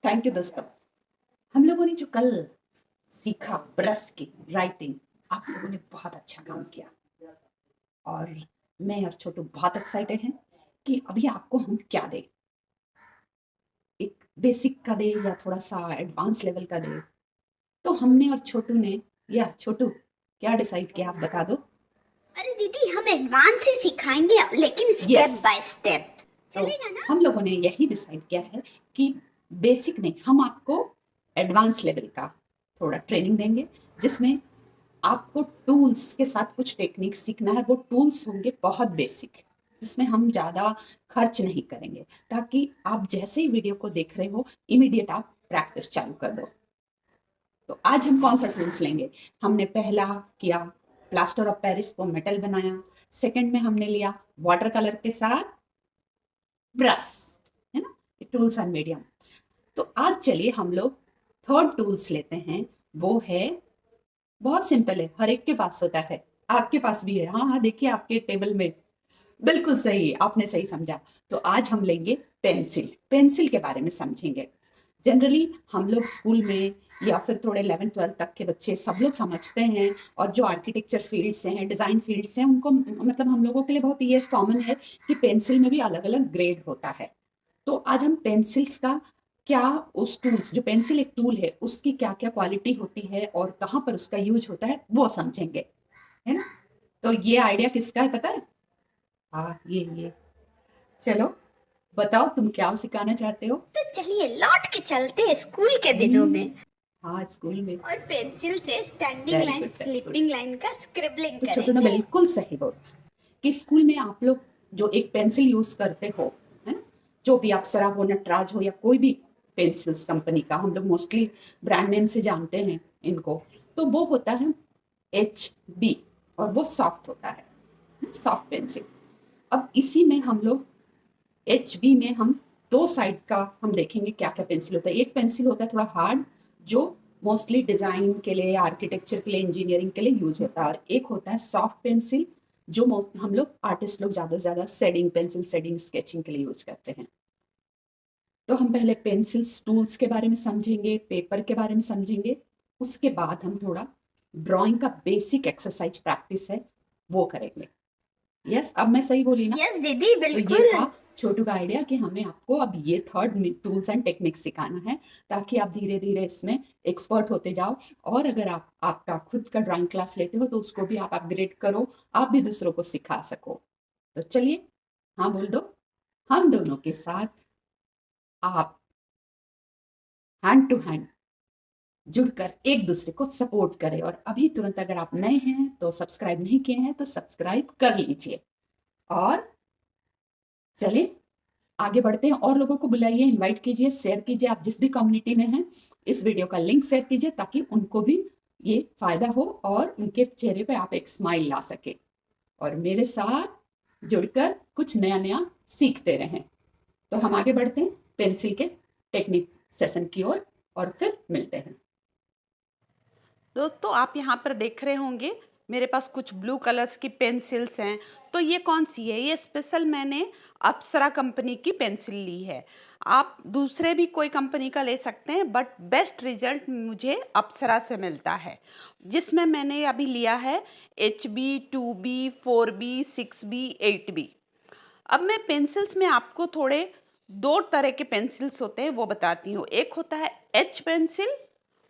Thank you दोस्तों। हम लोगों ने जो कल सीखा ब्रश की राइटिंग, आप लोगों ने बहुत अच्छा काम किया और मैं और छोटू बहुत एक्साइटेड हैं कि अभी आपको हम क्या दें। एक बेसिक का दे या थोड़ा सा एडवांस लेवल का दे। तो हमने और छोटू ने, या छोटू क्या डिसाइड किया, आप बता दो। अरे दीदी, हम एडवांस ही सिखाएंगे लेकिन स्टेप यस, बाय स्टेप। तो चलेगा ना? हम लोगों ने यही डिसाइड किया है कि बेसिक नहीं, हम आपको एडवांस लेवल का थोड़ा ट्रेनिंग देंगे, जिसमें आपको टूल्स के साथ कुछ टेक्निक सीखना है। वो टूल्स होंगे बहुत बेसिक, जिसमें हम ज़्यादा खर्च नहीं करेंगे, ताकि आप जैसे ही वीडियो को देख रहे हो इमीडिएट आप प्रैक्टिस चालू कर दो। तो आज हम कौन सा टूल्स लेंगे? हमने पहला किया प्लास्टर ऑफ पेरिस को मेटल बनाया। सेकंड में हमने लिया वाटर कलर के साथ ब्रश, है ना, टूल्स एंड मीडियम। तो आज चलिए हम लोग थर्ड टूल्स लेते हैं। वो है बहुत सिंपल है, हर एक के पास होता है, आपके पास भी है। हाँ हाँ, देखिए आपके टेबल में, बिल्कुल सही, आपने सही समझा। तो आज हम लेंगे पेंसिल। पेंसिल के बारे में समझेंगे। जनरली हम लोग स्कूल में या फिर थोड़े 11th 12th तक के बच्चे सब लोग समझते हैं, और जो आर्किटेक्चर फील्ड से हैं, डिज़ाइन फील्ड से हैं, उनको मतलब हम लोगों के लिए बहुत ये कॉमन है कि पेंसिल में भी अलग अलग ग्रेड होता है। तो आज हम पेंसिल्स का क्या, उस टूल्स, जो पेंसिल एक टूल है, उसकी क्या क्या क्वालिटी होती है और कहाँ पर उसका यूज होता है वो समझेंगे, है ना। तो ये आइडिया किसका है पता है? हाँ, ये चलो बताओ तुम क्या सिखाना चाहते हो। तो चलिए लौट के चलते हैं स्कूल के दिनों हम्म, में हाँ स्कूल में। और पेंसिल से standing very line good very good. Sleeping line का स्क्रिबलिंग तो छोटू ने करेंगे। बिल्कुल सही बोला कि स्कूल में आप लोग जो एक पेंसिल यूज करते हो, है ना, जो भी अप्सरा हो, नटराज हो, या कोई भी पेंसिल्स कंपनी का, हम लोग मोस्टली ब्रांड नेम से जानते हैं इनको, तो वो होता है HB, और वो सॉफ्ट होता है, सॉफ्ट पेंसिल। अब इसी में हम लोग HB में हम दो साइड का हम देखेंगे क्या क्या पेंसिल होता है। एक पेंसिल होता है थोड़ा हार्ड, जो मोस्टली डिजाइन के लिए, आर्किटेक्चर के लिए, इंजीनियरिंग के लिए यूज होता है, और एक होता है सॉफ्ट पेंसिल, जो हम लोग आर्टिस्ट लोग ज्यादा से ज्यादा शेडिंग पेंसिल, शेडिंग स्केचिंग के लिए यूज करते हैं। तो हम पहले पेंसिल्स टूल्स के बारे में समझेंगे, पेपर के बारे में समझेंगे, उसके बाद हम थोड़ा ड्राइंग का बेसिक एक्सरसाइज प्रैक्टिस है वो करेंगे। यस, अब मैं सही बोली ना? यस दीदी, तो ये बिल्कुल। था छोटू का आइडिया कि हमें आपको अब ये थर्ड टूल्स एंड टेक्निक सिखाना है, ताकि आप धीरे धीरे इसमें एक्सपर्ट होते जाओ। और अगर आप आपका खुद का ड्राइंग क्लास लेते हो तो उसको भी आप अपग्रेड करो, आप भी दूसरों को सिखा सको। तो चलिए, हाँ बोल दो। हम दोनों के साथ आप हैंड टू हैंड जुड़कर एक दूसरे को सपोर्ट करें। और अभी तुरंत अगर आप नए हैं तो सब्सक्राइब नहीं किए हैं तो सब्सक्राइब कर लीजिए। और चलिए आगे बढ़ते हैं, और लोगों को बुलाइए, इनवाइट कीजिए, शेयर कीजिए, आप जिस भी कम्युनिटी में हैं इस वीडियो का लिंक शेयर कीजिए, ताकि उनको भी ये फायदा हो और उनके चेहरे पे आप एक स्माइल ला सके और मेरे साथ जुड़कर कुछ नया नया सीखते रहें। तो हम आगे बढ़ते हैं पेंसिल के टेक्निक सेशन की ओर, और फिर मिलते हैं। दोस्तों आप यहाँ पर देख रहे होंगे मेरे पास कुछ ब्लू कलर्स की पेंसिल्स हैं। तो ये कौन सी है? ये स्पेशल मैंने अप्सरा कंपनी की पेंसिल ली है। आप दूसरे भी कोई कंपनी का ले सकते हैं, बट बेस्ट रिजल्ट मुझे अप्सरा से मिलता है, जिसमें मैंने अभी लिया है HB 2B 4B 6B 8B। अब मैं पेंसिल्स में आपको थोड़े दो तरह के पेंसिल्स होते हैं वो बताती हूँ। एक होता है H पेंसिल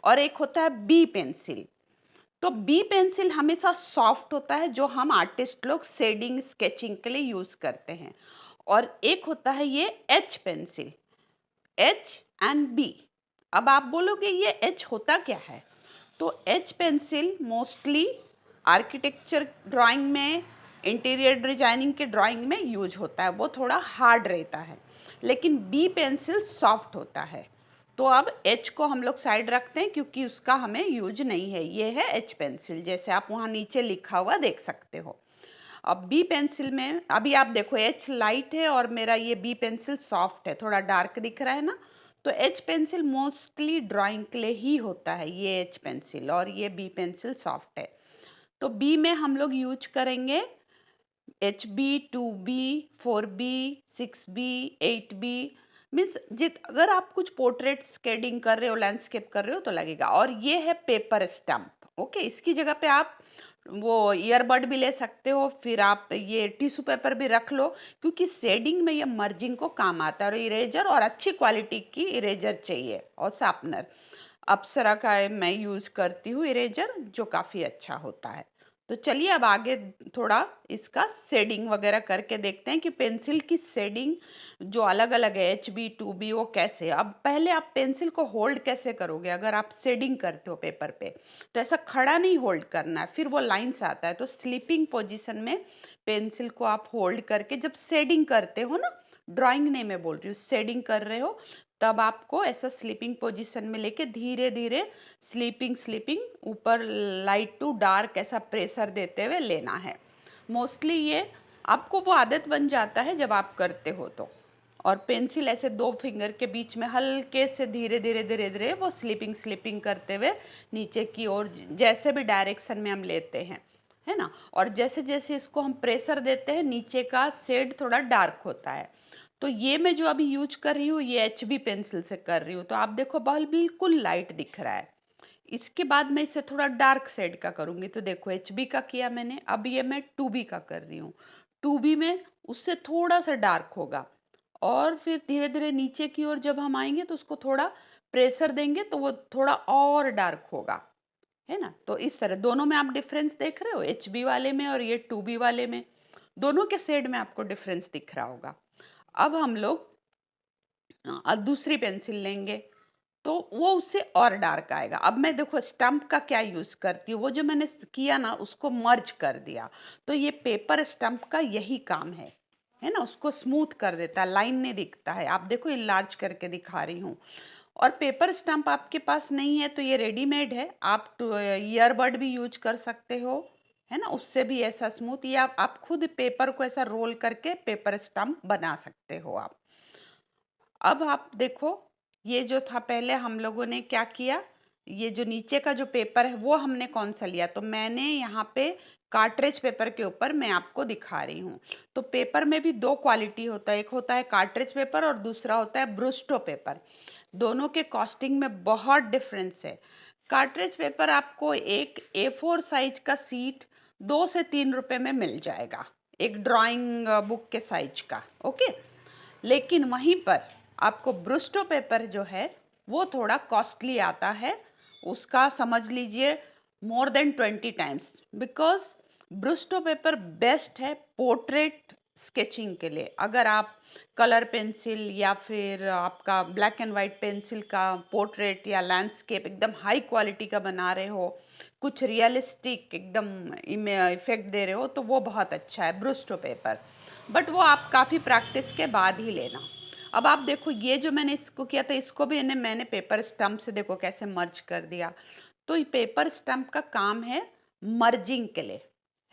और एक होता है B पेंसिल। तो बी पेंसिल हमेशा सॉफ्ट होता है, जो हम आर्टिस्ट लोग शेडिंग स्केचिंग के लिए यूज करते हैं। और एक होता है ये H pencil, H and B. अब आप बोलोगे ये एच होता क्या है? तो H pencil mostly architecture drawing में, इंटीरियर डिजाइनिंग के ड्राइंग में यूज होता है, वो थोड़ा हार्ड रहता है। लेकिन बी पेंसिल सॉफ्ट होता है। तो अब एच को हम लोग साइड रखते हैं, क्योंकि उसका हमें यूज नहीं है। ये है एच पेंसिल, जैसे आप वहाँ नीचे लिखा हुआ देख सकते हो। अब बी पेंसिल में अभी आप देखो एच लाइट है और मेरा ये बी पेंसिल सॉफ्ट है, थोड़ा डार्क दिख रहा है ना। तो एच पेंसिल मोस्टली ड्राइंग के लिए ही होता है, ये एच पेंसिल, और ये बी पेंसिल सॉफ्ट है। तो बी में हम लोग यूज करेंगे HB 2B 4B 6B 8B। Means जित अगर आप कुछ पोर्ट्रेट स्केडिंग कर रहे हो, लैंडस्केप कर रहे हो तो लगेगा। और ये है पेपर स्टम्प, ओके। इसकी जगह पे आप वो ईयरबड भी ले सकते हो, फिर आप ये टिश्यू पेपर भी रख लो, क्योंकि शेडिंग में ये मर्जिंग को काम आता है। और इरेजर और अच्छी क्वालिटी की इरेजर चाहिए और शार्पनर। अप्सरा का मैं यूज़ करती हूँ इरेजर, जो काफ़ी अच्छा होता है। तो चलिए अब आगे थोड़ा इसका शेडिंग वगैरह करके देखते हैं कि पेंसिल की शेडिंग जो अलग अलग है, HB 2B, वो कैसे। अब पहले आप पेंसिल को होल्ड कैसे करोगे अगर आप शेडिंग करते हो पेपर पे, तो ऐसा खड़ा नहीं होल्ड करना है, फिर वो लाइन्स आता है। तो स्लीपिंग पोजीशन में पेंसिल को आप होल्ड करके जब शेडिंग करते हो ना, ड्राइंग नहीं मैं बोल रही हूँ, शेडिंग कर रहे हो, तब आपको ऐसा स्लीपिंग पोजीशन में लेके धीरे धीरे स्लीपिंग स्लीपिंग ऊपर लाइट टू डार्क ऐसा प्रेशर देते हुए लेना है। मोस्टली ये आपको वो आदत बन जाता है जब आप करते हो तो। और पेंसिल ऐसे दो फिंगर के बीच में हल्के से धीरे धीरे धीरे धीरे वो स्लीपिंग स्लीपिंग करते हुए नीचे की ओर जैसे भी डायरेक्शन में हम लेते हैं, है ना। और जैसे जैसे इसको हम प्रेशर देते हैं नीचे का शेड थोड़ा डार्क होता है। तो ये मैं जो अभी यूज कर रही हूँ ये HB पेंसिल से कर रही हूँ, तो आप देखो बॉल बिल्कुल लाइट दिख रहा है। इसके बाद मैं इसे थोड़ा डार्क शेड का करूँगी, तो देखो HB का किया मैंने, अब ये मैं 2B का कर रही हूँ। 2B में उससे थोड़ा सा डार्क होगा, और फिर धीरे धीरे नीचे की ओर जब हम आएंगे तो उसको थोड़ा प्रेशर देंगे तो वो थोड़ा और डार्क होगा, है ना। तो इस तरह दोनों में आप डिफरेंस देख रहे हो, HB वाले में और ये 2B वाले में, दोनों के शेड में आपको डिफरेंस दिख रहा होगा। अब हम लोग दूसरी पेंसिल लेंगे तो वो उससे और डार्क आएगा। अब मैं देखो स्टम्प का क्या यूज़ करती हूँ, वो जो मैंने किया ना उसको मर्ज कर दिया। तो ये पेपर स्टम्प का यही काम है ना, उसको स्मूथ कर देता है, लाइन नहीं दिखता है। आप देखो इनलार्ज करके दिखा रही हूँ। और पेपर स्टम्प आपके पास नहीं है तो ये रेडीमेड है, आप ईयरबड भी यूज कर सकते हो, है ना, उससे भी ऐसा स्मूथ। या आप खुद पेपर को ऐसा रोल करके पेपर स्टम्प बना सकते हो आप। अब आप देखो ये जो था पहले हम लोगों ने क्या किया, ये जो नीचे का जो पेपर है वो हमने कौन सा लिया, तो मैंने यहाँ पे कार्ट्रेज पेपर के ऊपर मैं आपको दिखा रही हूँ। तो पेपर में भी दो क्वालिटी होता है, एक होता है कार्ट्रेज पेपर और दूसरा होता है ब्रूस्टो पेपर। दोनों के कॉस्टिंग में बहुत डिफरेंस है। कार्ट्रेज पेपर आपको एक A4 साइज का सीट 2 से 3 रुपए में मिल जाएगा, एक ड्राइंग बुक के साइज का, ओके। लेकिन वहीं पर आपको ब्रूस्टो पेपर जो है वो थोड़ा कॉस्टली आता है, उसका समझ लीजिए more than 20 times, because ब्रूस्टो paper best है पोर्ट्रेट स्केचिंग के लिए। अगर आप कलर पेंसिल या फिर आपका ब्लैक एंड वाइट पेंसिल का पोर्ट्रेट या लैंडस्केप एकदम हाई क्वालिटी का बना रहे हो, कुछ रियलिस्टिक एकदम इफेक्ट दे रहे हो, तो वो बहुत अच्छा है ब्रूस्टो पेपर। बट वो आप काफ़ी प्रैक्टिस के बाद ही लेना। अब आप देखो ये जो मैंने इसको किया था, इसको भी मैंने पेपर स्टम्प से देखो कैसे मर्ज कर दिया। तो ये पेपर स्टम्प का काम है मर्जिंग के लिए,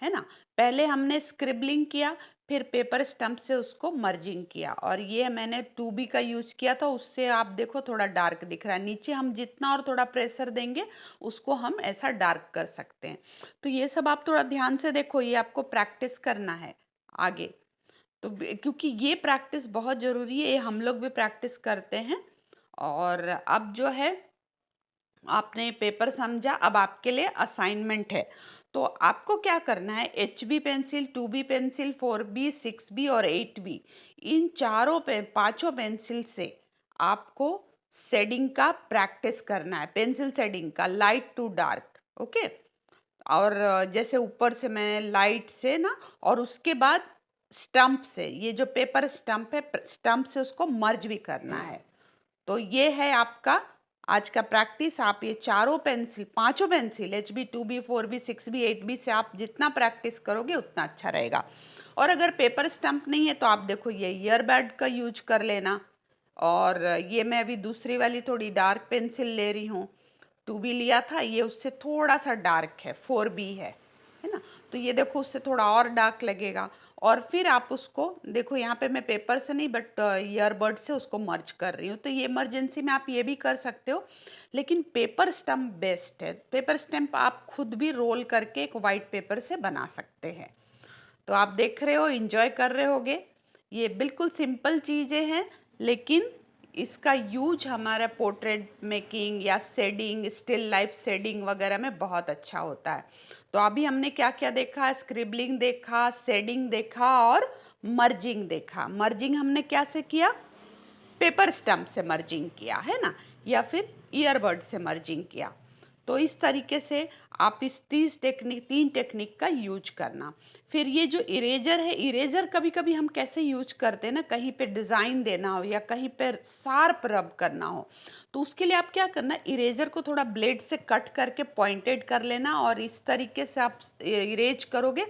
है ना। पहले हमने स्क्रिबलिंग किया, फिर पेपर स्टम्प से उसको मर्जिंग किया। और ये मैंने 2B का यूज किया था, उससे आप देखो थोड़ा डार्क दिख रहा है। नीचे हम जितना और थोड़ा प्रेशर देंगे उसको हम ऐसा डार्क कर सकते हैं। तो ये सब आप थोड़ा ध्यान से देखो, ये आपको प्रैक्टिस करना है आगे। तो क्योंकि ये प्रैक्टिस बहुत ज़रूरी है, ये हम लोग भी प्रैक्टिस करते हैं। और अब जो है आपने पेपर समझा, अब आपके लिए असाइनमेंट है। तो आपको क्या करना है, HB pencil, 2B pencil, 4B, 6B और 8B, इन चारों पे पांचों पेंसिल से आपको शेडिंग का प्रैक्टिस करना है, पेंसिल शेडिंग का लाइट टू डार्क, ओके। और जैसे ऊपर से मैं लाइट से ना, और उसके बाद स्टम्प से, ये जो पेपर स्टम्प है स्टम्प से उसको मर्ज भी करना है। तो ये है आपका आज का प्रैक्टिस। आप ये चारों पेंसिल, पांचों pencil HB 2B 4B 6B 8B से आप जितना प्रैक्टिस करोगे उतना अच्छा रहेगा। और अगर पेपर स्टम्प नहीं है तो आप देखो ये ईयरबड का यूज कर लेना। और ये मैं अभी दूसरी वाली थोड़ी डार्क पेंसिल ले रही हूँ, 2B लिया था, ये उससे थोड़ा सा डार्क है, 4B है ना। तो ये देखो उससे थोड़ा और डार्क लगेगा। और फिर आप उसको देखो, यहाँ पे मैं पेपर से नहीं बट ईयरबड से उसको मर्ज कर रही हूँ। तो ये इमरजेंसी में आप ये भी कर सकते हो, लेकिन पेपर स्टम्प बेस्ट है। पेपर स्टम्प आप खुद भी रोल करके एक वाइट पेपर से बना सकते हैं। तो आप देख रहे हो, इंजॉय कर रहे होगे। ये बिल्कुल सिंपल चीज़ें हैं, लेकिन इसका यूज हमारा पोर्ट्रेट मेकिंग या शेडिंग, स्टिल लाइफ शेडिंग वगैरह में बहुत अच्छा होता है। तो अभी हमने क्या क्या देखा, स्क्रिबलिंग देखा, शेडिंग देखा और मर्जिंग देखा। मर्जिंग हमने क्या से किया, पेपर स्टम्प से मर्जिंग किया है ना, या फिर ईयरबड से मर्जिंग किया। तो इस तरीके से आप इस तीन टेक्निक का यूज करना। फिर ये जो इरेजर है, इरेजर कभी कभी हम कैसे यूज करते हैं ना, कहीं पे डिज़ाइन देना हो या कहीं पे शार्प रब करना हो, तो उसके लिए आप क्या करना, इरेजर को थोड़ा ब्लेड से कट करके पॉइंटेड कर लेना और इस तरीके से आप इरेज करोगे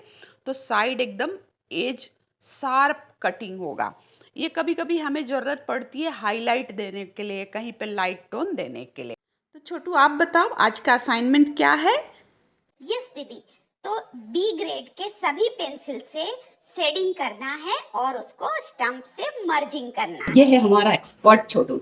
तो साइड एकदम एज शार्प कटिंग होगा। ये कभी कभी हमें ज़रूरत पड़ती है हाईलाइट देने के लिए, कहीं पे लाइट टोन देने के लिए। तो छोटू आप बताओ आज का असाइनमेंट क्या है? यस दीदी, तो बी ग्रेड के सभी पेंसिल से शेडिंग करना है और उसको स्टम्प से मर्जिंग करना है। ये है हमारा एक्सपर्ट छोटू।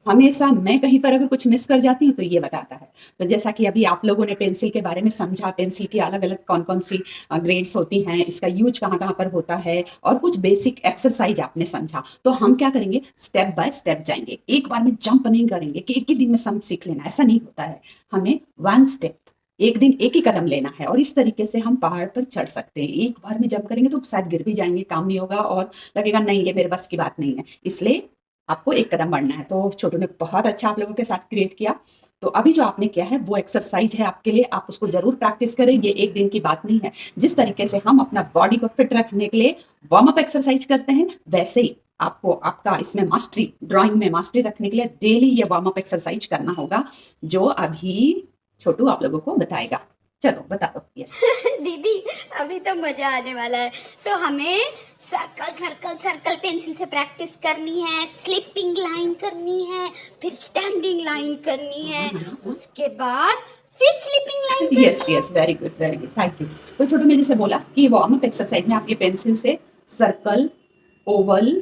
हमेशा मैं कहीं पर अगर कुछ मिस कर जाती हूँ तो ये बताता है। तो जैसा कि अभी आप लोगों ने पेंसिल के बारे में समझा, पेंसिल की अलग अलग कौन कौन सी ग्रेड्स होती हैं, इसका यूज कहाँ कहाँ पर होता है, और कुछ बेसिक एक्सरसाइज आपने समझा। तो हम क्या करेंगे, स्टेप बाय स्टेप जाएंगे। एक बार में जंप नहीं करेंगे कि एक ही दिन में सब सीख लेना, ऐसा नहीं होता है। हमें वन स्टेप, एक दिन एक ही कदम लेना है, और इस तरीके से हम पहाड़ पर चढ़ सकते हैं। एक बार में जंप करेंगे तो शायद गिर भी जाएंगे, काम नहीं होगा और लगेगा नहीं ये मेरे बस की बात नहीं है। इसलिए आपको एक कदम बढ़ना है। तो छोटू ने बहुत अच्छा आप लोगों के साथ क्रिएट किया। तो अभी जो आपने किया है वो एक्सरसाइज है आपके लिए, आप उसको जरूर प्रैक्टिस करें। ये एक दिन की बात नहीं है। जिस तरीके से हम अपना बॉडी को फिट रखने के लिए वार्म अप एक्सरसाइज करते हैं, वैसे ही आपको आपका इसमें मास्टरी, ड्राइंग में मास्टरी रखने के लिए डेली ये वार्म अप एक्सरसाइज करना होगा, जो अभी छोटू आप लोगों को बताएगा। चलो बता दो। यस दीदी अभी तो मजा आने वाला है। तो हमें सर्कल सर्कल सर्कल पेंसिल से प्रैक्टिस करनी है, स्लिपिंग लाइन करनी है, फिर स्टैंडिंग लाइन करनी है, उसके बाद फिर स्लिपिंग लाइन करनी yes yes, very good very good, thank you. तो छोटू ने जैसे बोला कि वार्म अप एक्सरसाइज में आपके पेंसिल से circle, Oval,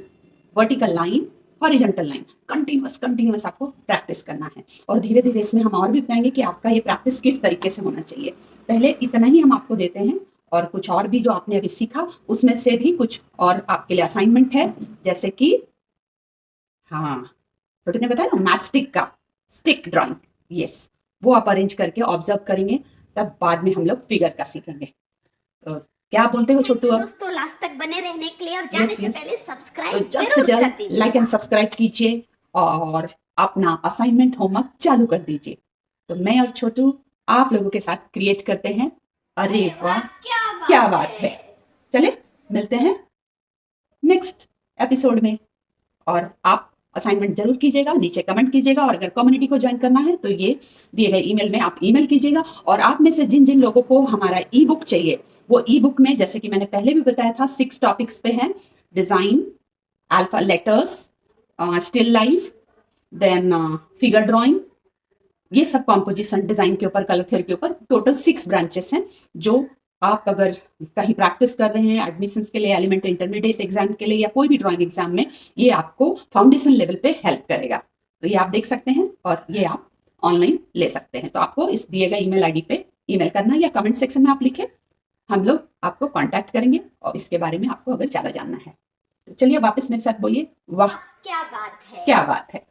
vertical line, horizontal line continuous आपको प्रैक्टिस करना है। और धीरे धीरे इसमें हम और भी बताएंगे कि आपका ये प्रैक्टिस किस तरीके से होना चाहिए। पहले इतना ही हम आपको देते हैं, और कुछ और भी जो आपने अभी सीखा उसमें से भी कुछ और आपके लिए असाइनमेंट है। जैसे कि हाँ, छोटे ने बताया ना, मैच स्टिक का स्टिक ड्राइंग, यस, वो आप अरेंज करके ऑब्जर्व करेंगे, तब बाद में हम लोग फिगर का सीखेंगे। तो क्या बोलते हो छोटू? अब दोस्तों लास्ट तक बने रहने के लिए और जाने से पहले तो सब्सक्राइब जल्द से जरूर कर जल्द दीजिए। लाइक एंड सब्सक्राइब कीजिए और अपना असाइनमेंट होमवर्क चालू कर दीजिए। तो मैं और छोटू आप लोगों के साथ क्रिएट करते हैं। अरे वाह, क्या बात है। चले मिलते हैं नेक्स्ट एपिसोड में, और आप असाइनमेंट जरूर कीजिएगा, नीचे कमेंट कीजिएगा, और अगर कम्युनिटी को ज्वाइन करना है तो ये दिए गए ईमेल में आप ईमेल कीजिएगा। और आप में से जिन जिन लोगों को हमारा ई बुक चाहिए, वो ई बुक में जैसे कि मैंने पहले भी बताया था 6 टॉपिक्स पे हैं, design, alpha letters, still life, then figure drawing, ये सब कॉम्पोजिशन डिजाइन के ऊपर, कलर थ्योरी के ऊपर, टोटल 6 ब्रांचेस हैं, जो आप अगर कहीं प्रैक्टिस कर रहे हैं एडमिशन के लिए, एलिमेंट्री इंटरमीडिएट एग्जाम के लिए, या कोई भी ड्राइंग एग्जाम में, ये आपको फाउंडेशन लेवल पे हेल्प करेगा। तो ये आप देख सकते हैं और ये आप ऑनलाइन ले सकते हैं। तो आपको इस दिए गए ईमेल आईडी पे ईमेल करना है, या कमेंट सेक्शन में आप लिखें, हम लोग आपको कांटेक्ट करेंगे और इसके बारे में आपको अगर ज्यादा जानना है। तो चलिए वापस मेरे साथ बोलिए, वाह क्या बात है। क्या बात है।